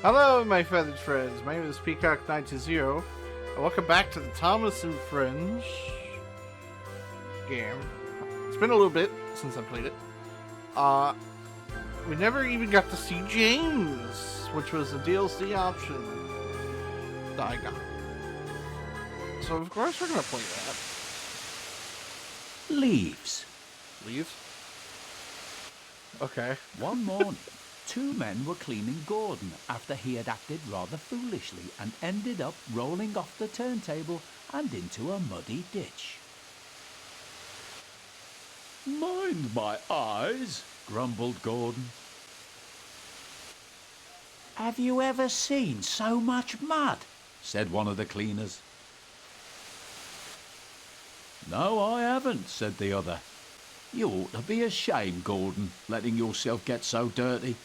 Hello, my feathered friends. My name is Peacock920, and welcome back to the Thomas and Friends game. It's been a little bit since I played it. We never even got to see James, which was a DLC option that I got. So of course we're gonna play that. Leaves. Leaves? Okay. One morning, two men were cleaning Gordon after he had acted rather foolishly and ended up rolling off the turntable and into a muddy ditch. Mind my eyes, grumbled Gordon. Have you ever seen so much mud? Said one of the cleaners. No, I haven't, said the other. You ought to be ashamed, Gordon, letting yourself get so dirty.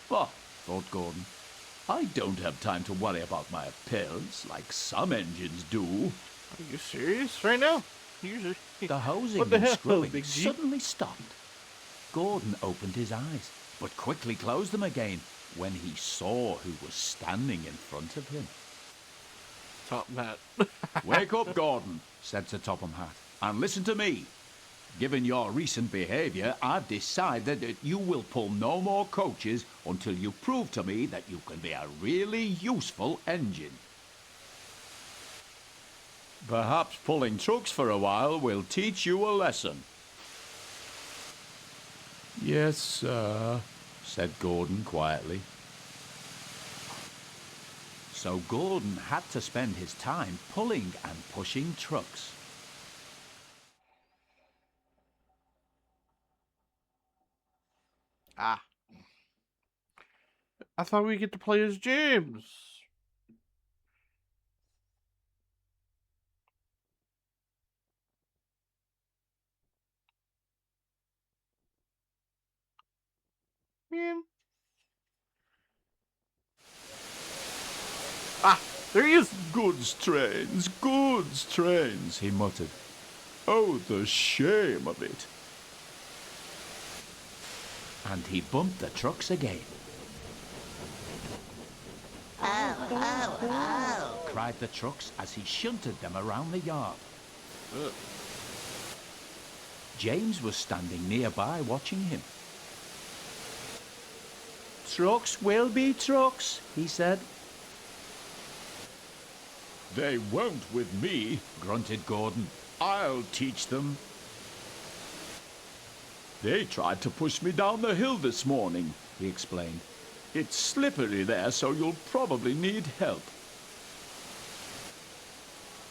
Bah, thought Gordon. I don't have time to worry about my appearance like some engines do. Are you serious right now? Usually. The hosing What the and hell, screwing Big G? suddenly stopped. Gordon opened his eyes, but quickly closed them again when he saw who was standing in front of him. Top Hat. Wake up, Gordon, said Sir Topham Hatt, and listen to me. Given your recent behaviour, I've decided that you will pull no more coaches until you prove to me that you can be a really useful engine. Perhaps pulling trucks for a while will teach you a lesson. Yes, sir, said Gordon quietly. So Gordon had to spend his time pulling and pushing trucks. Ah. I thought we get to play as James. Man. Ah, there he is. Goods trains, he muttered. Oh, the shame of it. And he bumped the trucks again. Oh, cried the trucks as he shunted them around the yard. Ugh. James was standing nearby watching him. Trucks will be trucks, he said. They won't with me, grunted Gordon. I'll teach them. They tried to push me down the hill this morning, he explained. It's slippery there, so you'll probably need help.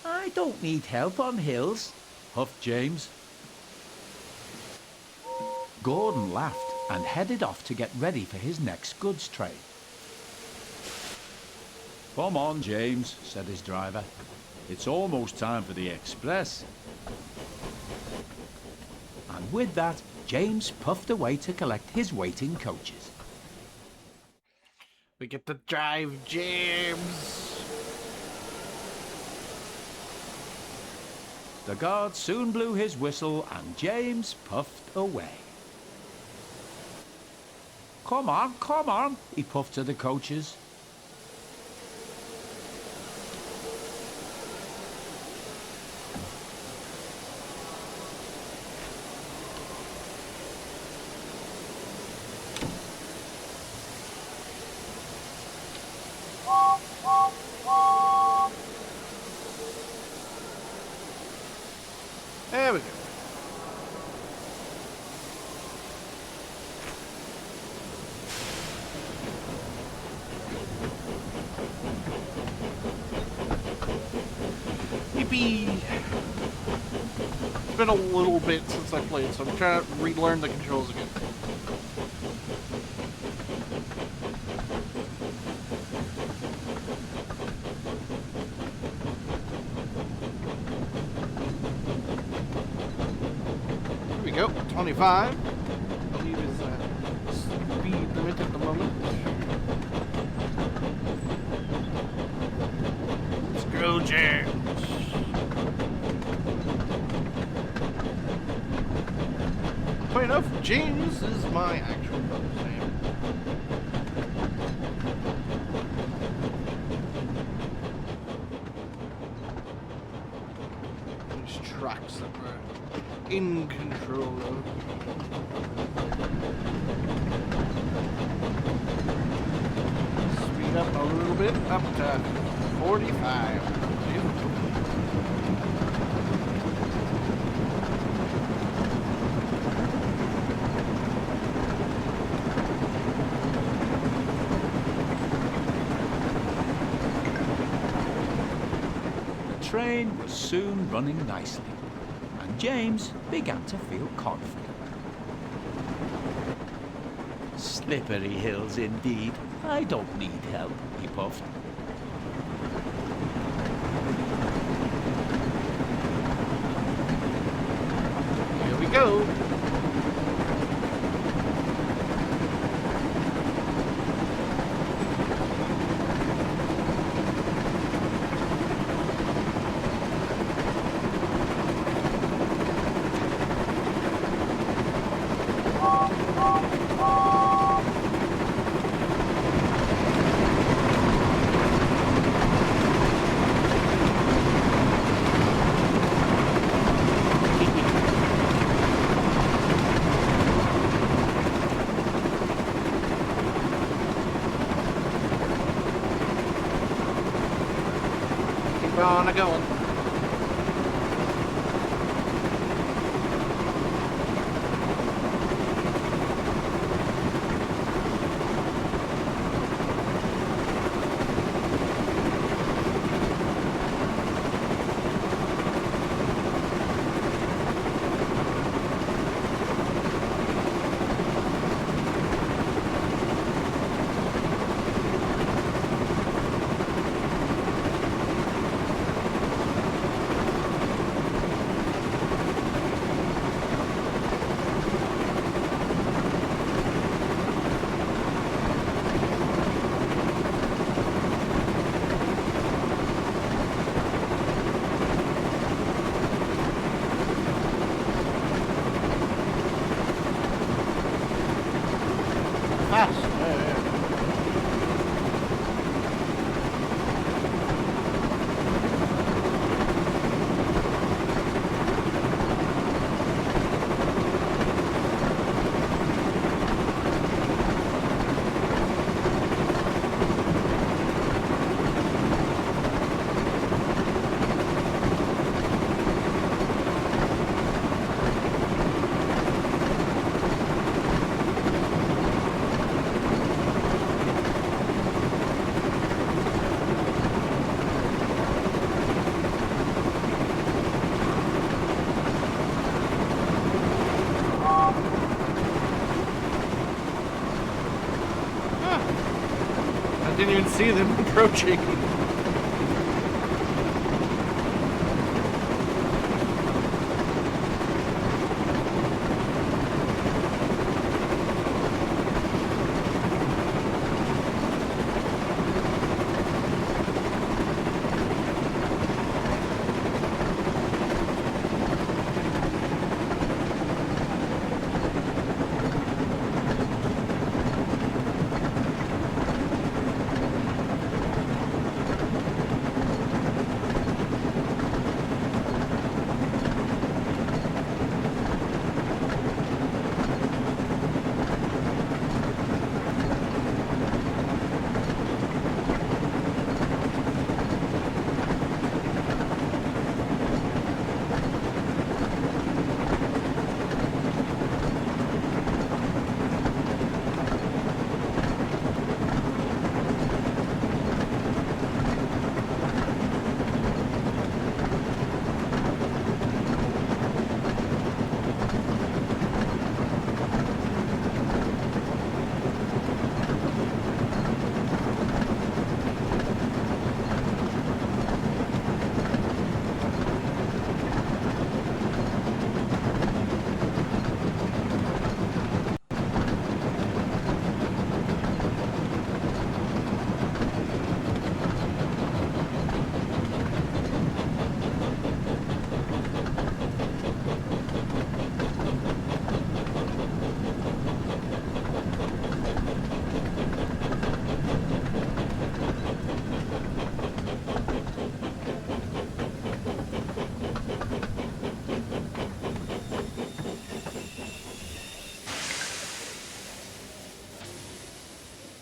I don't need help on hills, huffed James. Gordon laughed and headed off to get ready for his next goods train. Come on, James, said his driver. It's almost time for the express. And with that, James puffed away to collect his waiting coaches. We get to drive James. The guard soon blew his whistle and James puffed away. Come on, he puffed to the coaches. There we go. Yippee! It's been a little bit since I played, so I'm trying to relearn the controls again. Here we go, 25. I believe is speed limit at the moment. Let's go, James. Funny enough, James is my actual brother's name. in control of. Speed up a little bit, up to 45. Beautiful. The train was soon running nicely, and James began to feel confident. Slippery hills indeed. I don't need help, he puffed. Here we go. Keep on going. Faster. I didn't even see them approaching.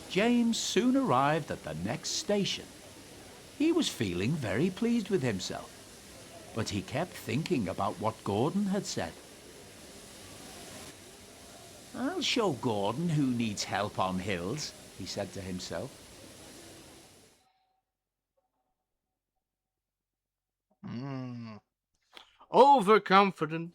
James soon arrived at the next station. He was feeling very pleased with himself, but he kept thinking about what Gordon had said. "I'll show Gordon who needs help on hills," he said to himself. Overconfident.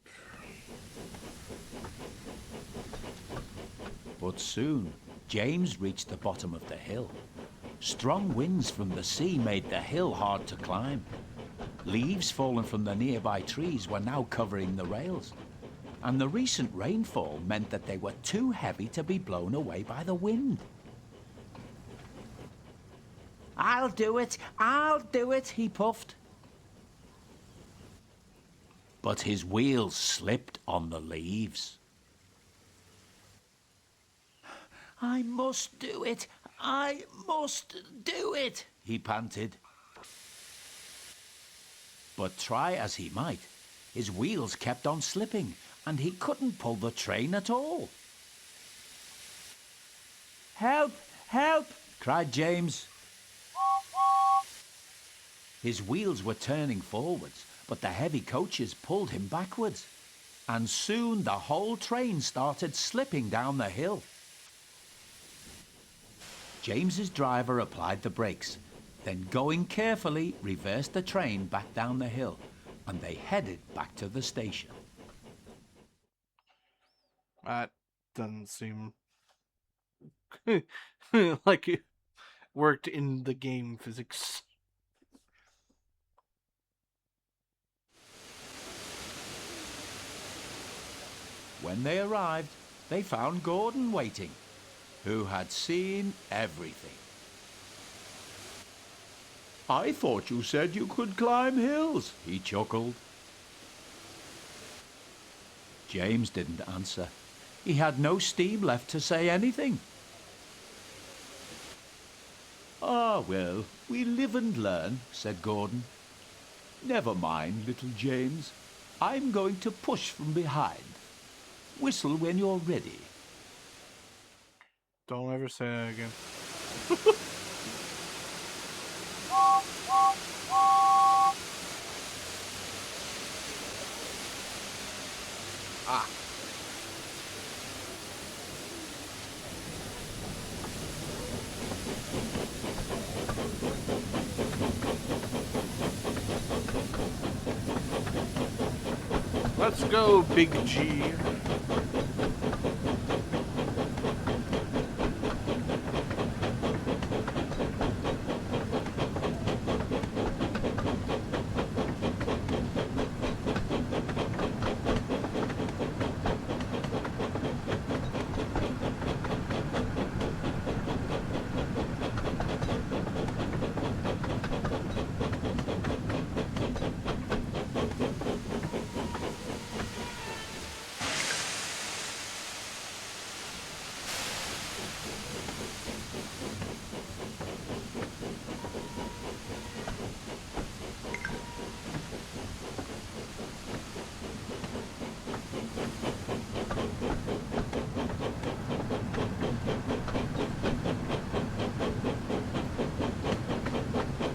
But soon, James reached the bottom of the hill. Strong winds from the sea made the hill hard to climb. Leaves fallen from the nearby trees were now covering the rails, and the recent rainfall meant that they were too heavy to be blown away by the wind. I'll do it, he puffed. But his wheels slipped on the leaves. I must do it, he panted. But try as he might, his wheels kept on slipping, and he couldn't pull the train at all. Help! Help! cried James. His wheels were turning forwards, but the heavy coaches pulled him backwards, and soon the whole train started slipping down the hill. James's driver applied the brakes, then going carefully reversed the train back down the hill, and they headed back to the station. That doesn't seem like it worked in the game physics. When they arrived, they found Gordon waiting, who had seen everything. I thought you said you could climb hills, he chuckled. James didn't answer. He had no steam left to say anything. Ah, well, we live and learn, said Gordon. Never mind, little James. I'm going to push from behind. Whistle when you're ready. Don't ever say that again. Ah. Let's go, Big G.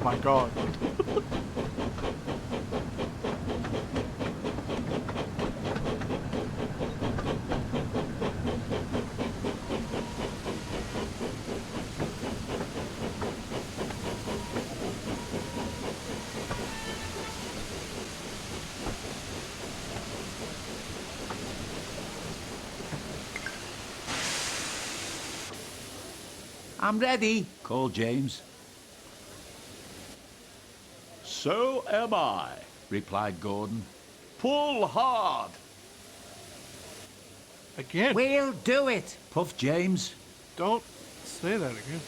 My God. I'm ready, called James. So am I, replied Gordon. Pull hard. Again. We'll do it, puffed James. Don't say that again.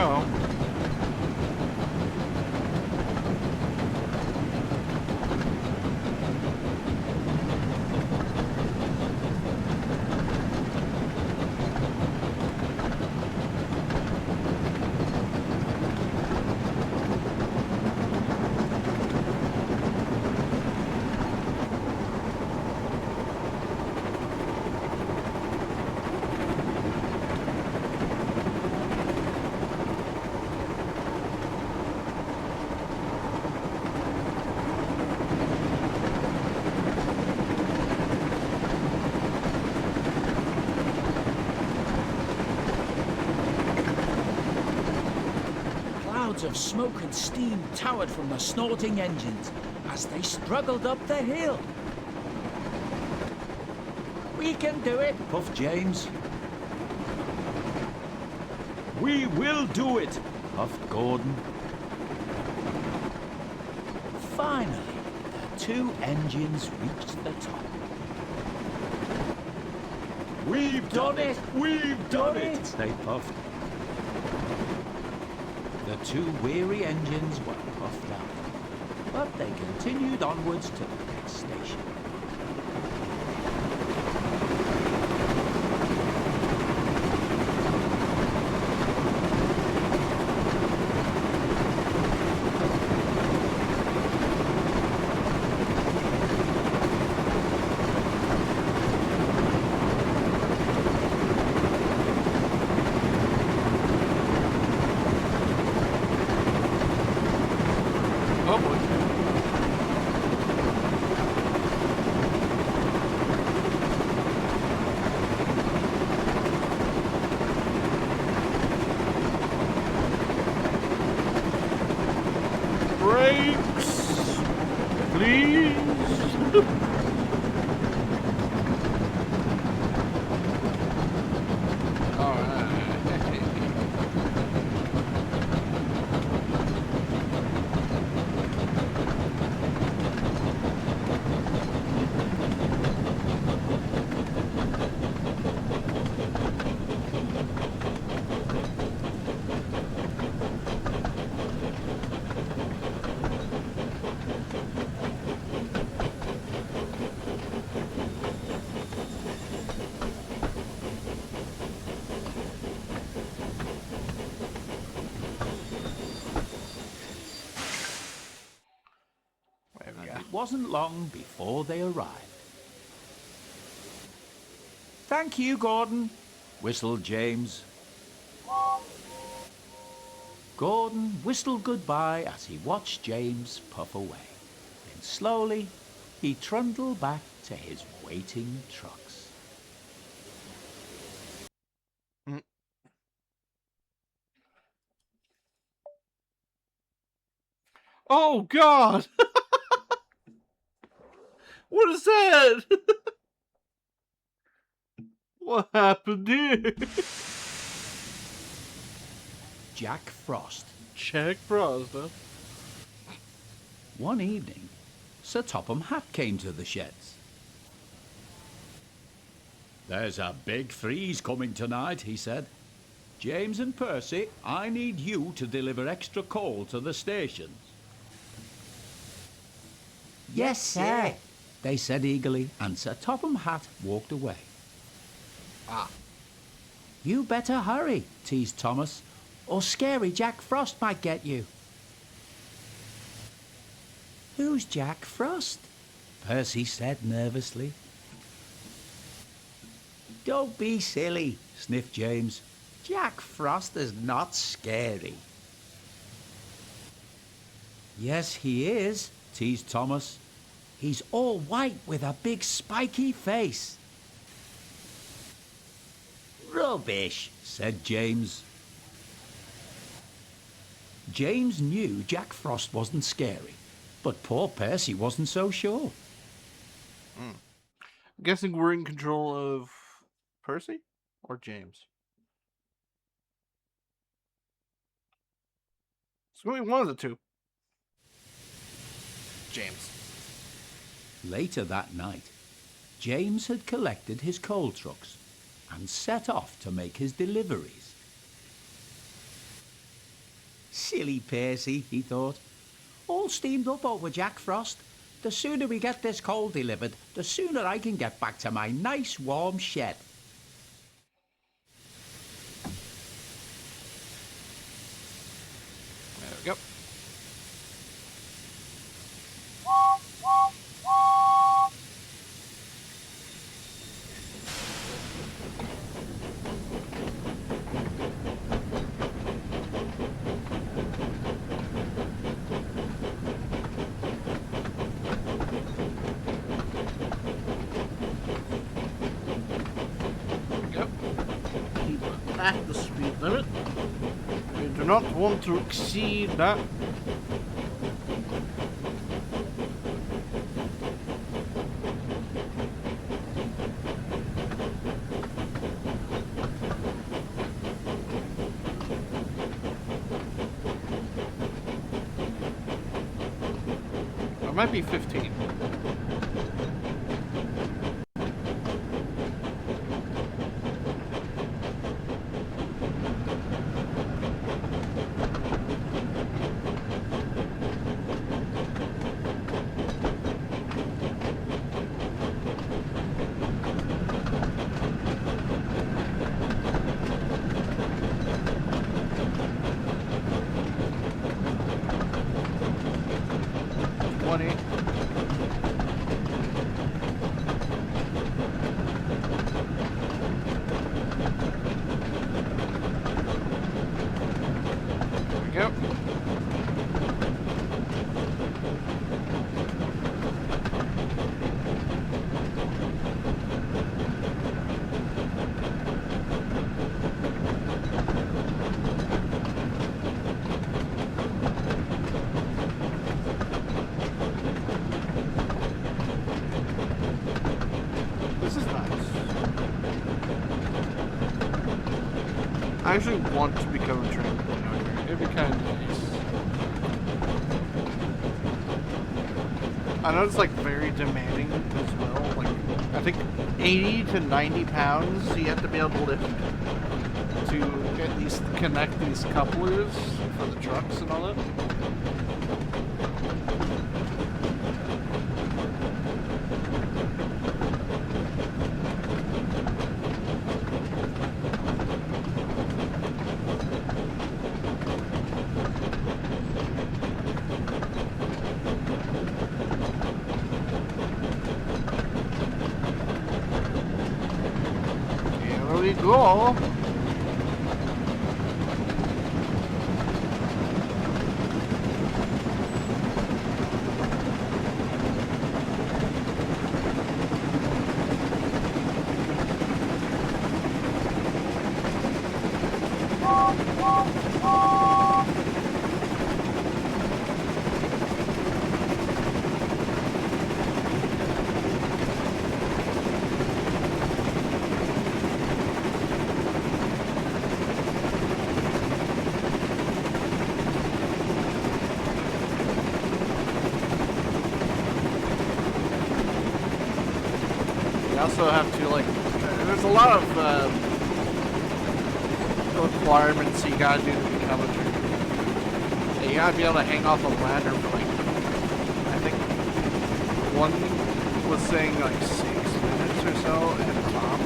go. Clouds of smoke and steam towered from the snorting engines as they struggled up the hill. "We can do it," puffed James. We will do it, Puffed Gordon. Finally, the two engines reached the top. We've done it! We've done it! They puffed. The two weary engines were puffed out, but they continued onwards to the next station. Oh boy. Brakes, please. All right. There we go. It wasn't long before they arrived. "Thank you, Gordon," whistled James. Gordon whistled goodbye as he watched James puff away. Then slowly, he trundled back to his waiting trucks. Oh God! What is that? What happened here? Jack Frost. Jack Frost, huh? One evening, Sir Topham Hatt came to the sheds. There's a big freeze coming tonight, he said. James and Percy, I need you to deliver extra coal to the stations. "Yes, sir," they said eagerly, and Sir Topham Hatt walked away. Ah. "You better hurry," teased Thomas, "or scary Jack Frost might get you." "Who's Jack Frost?" Percy said nervously. "Don't be silly," sniffed James. "Jack Frost is not scary." "Yes, he is," teased Thomas. "He's all white with a big spiky face." "Rubbish," said James. James knew Jack Frost wasn't scary, but poor Percy wasn't so sure. I'm guessing we're in control of Percy or James. It's going to be one of the two. James. Later that night, James had collected his coal trucks and set off to make his deliveries. Silly Percy, he thought. All steamed up over Jack Frost. The sooner we get this coal delivered, the sooner I can get back to my nice warm shed. There we go. At the speed limit. We do not want to exceed that. It might be 15. I actually want to become a trainer. It'd be kind of nice. I know it's like very demanding as well. Like I think 80 to 90 pounds you have to be able to lift to get these connect these couplers for the trucks and all that. Go. Also have to like, there's a lot of requirements you gotta do to become a trainer. You gotta be able to hang off a ladder for like, I think one was saying like 6 minutes or so at the top.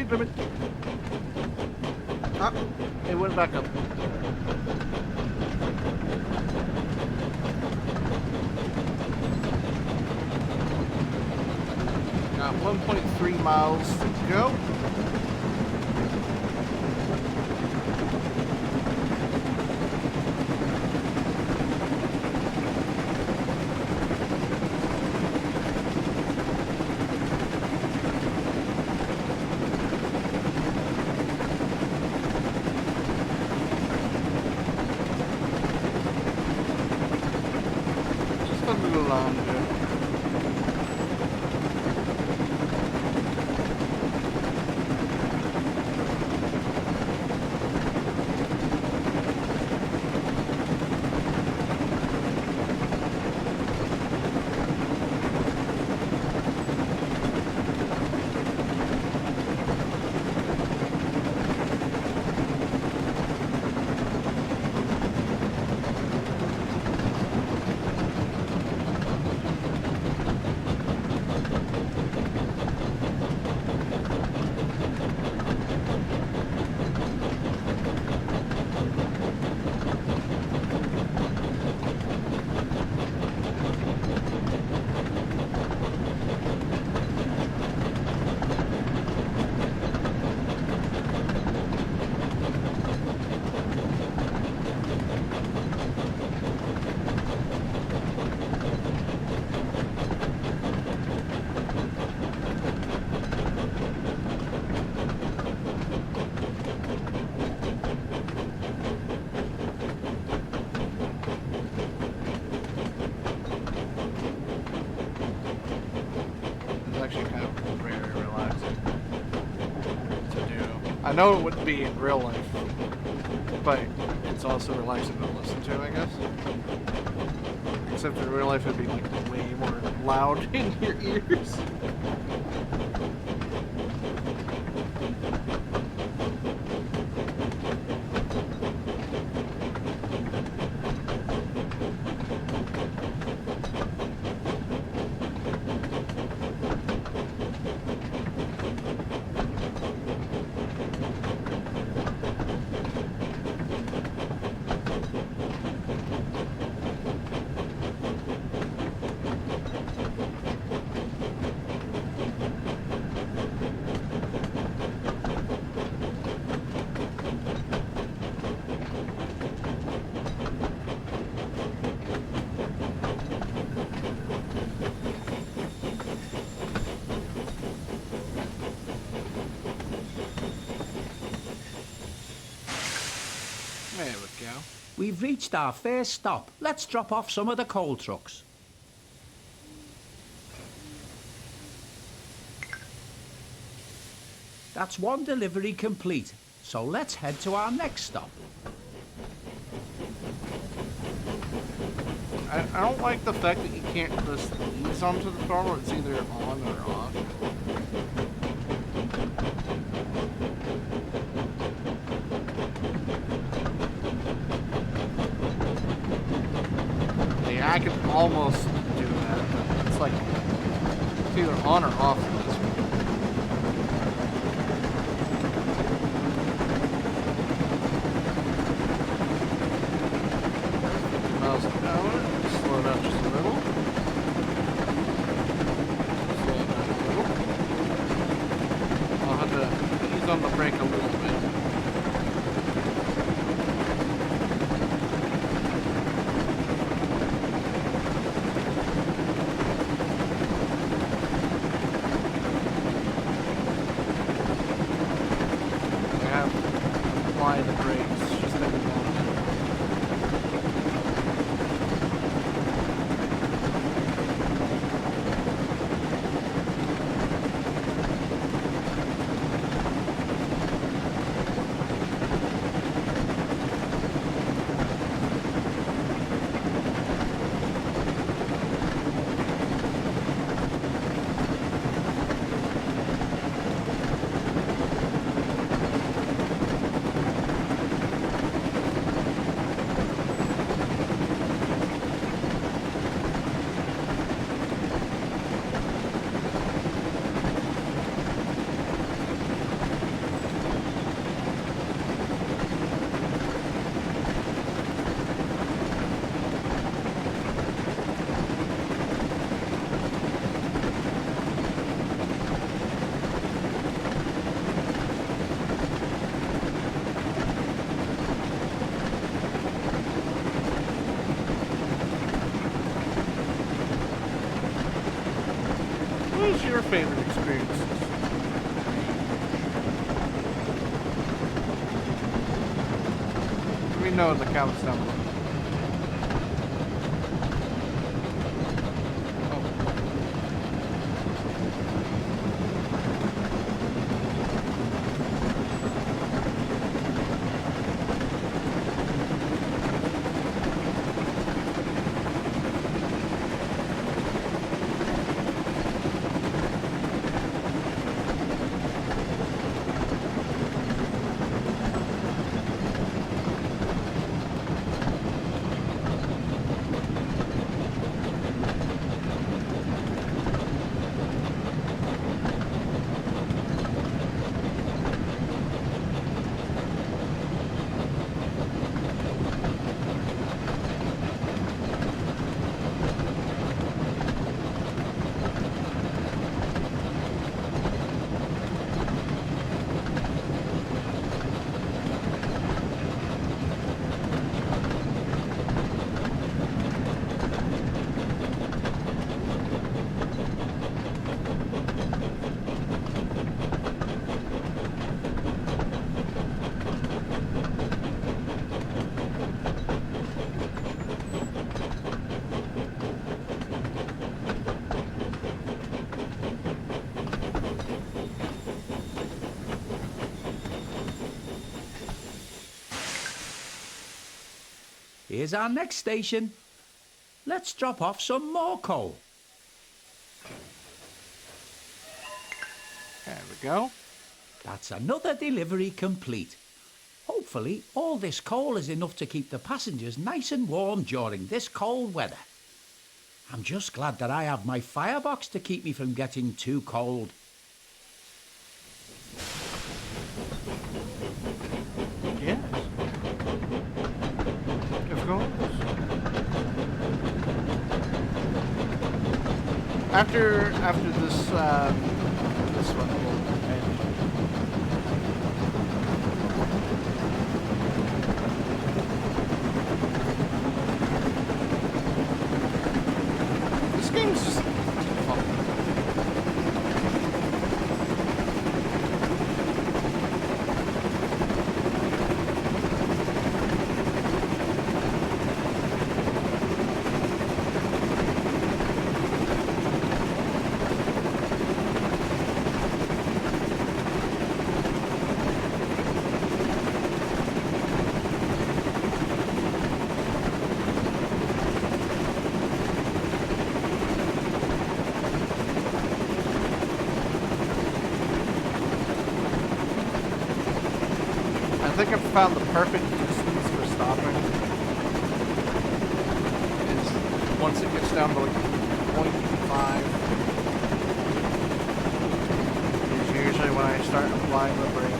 speed limit. Ah, it went back up. Got 1.3 miles to go. Just a little longer. It's actually kind of very relaxing to do. I know it wouldn't be in real life, but it's also relaxing to listen to, I guess. Except in real life it'd be like way more loud in your ears. There we go. We've reached our first stop. Let's drop off some of the coal trucks. That's one delivery complete, so let's head to our next stop. I don't like the fact that you can't just ease onto the throttle. It's either on or off. Yeah, I can almost do that, but it's like it's either on or off at this point. Miles an hour. Slow down just a little. Slow down a little. I'll have to ease on the brake a little bit. Apply the brakes just every now and then. was your favorite experience? Let me know in the comments down below. Here's our next station. Let's drop off some more coal. There we go. That's another delivery complete. Hopefully, all this coal is enough to keep the passengers nice and warm during this cold weather. I'm just glad that I have my firebox to keep me from getting too cold. Yes. Of course. After this this one will end. This game's just fun. I think I've found the perfect distance for stopping. Is once it gets down to like 0.5 is usually when I start applying the brakes.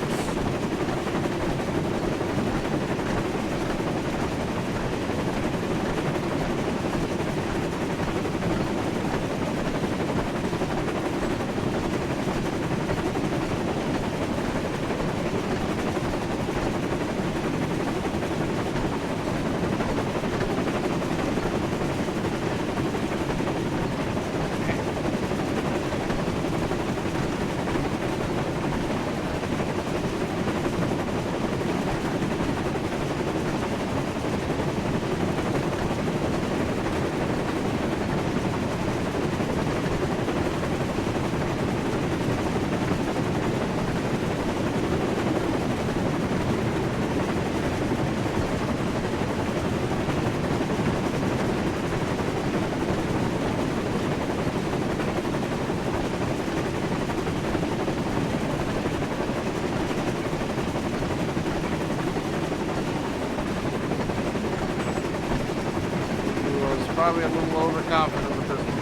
Probably a little overconfident with this one.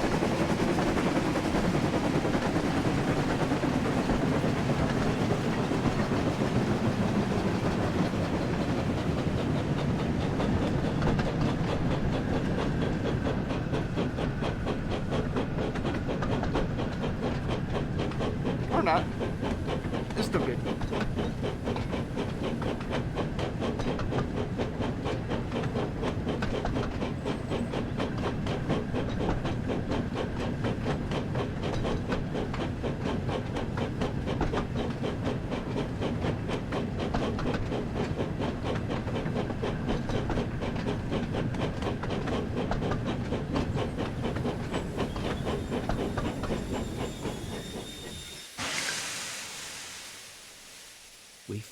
Or not. It's still good.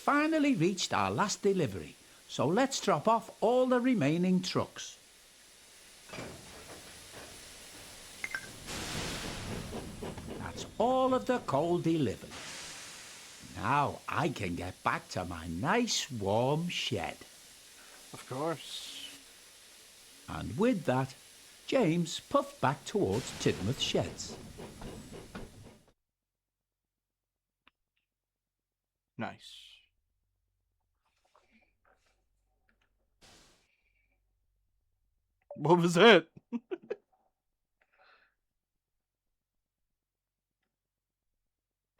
finally reached our last delivery, so let's drop off all the remaining trucks. That's all of the coal delivered. Now I can get back to my nice warm shed. Of course. And with that, James puffed back towards Tidmouth Sheds. Nice. What was that?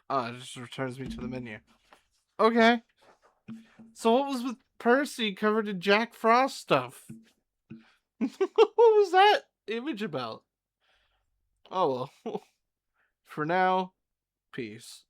Oh, it just returns me to the menu. Okay. So what was with Percy covered in Jack Frost stuff? What was that image about? Oh well. For now, peace.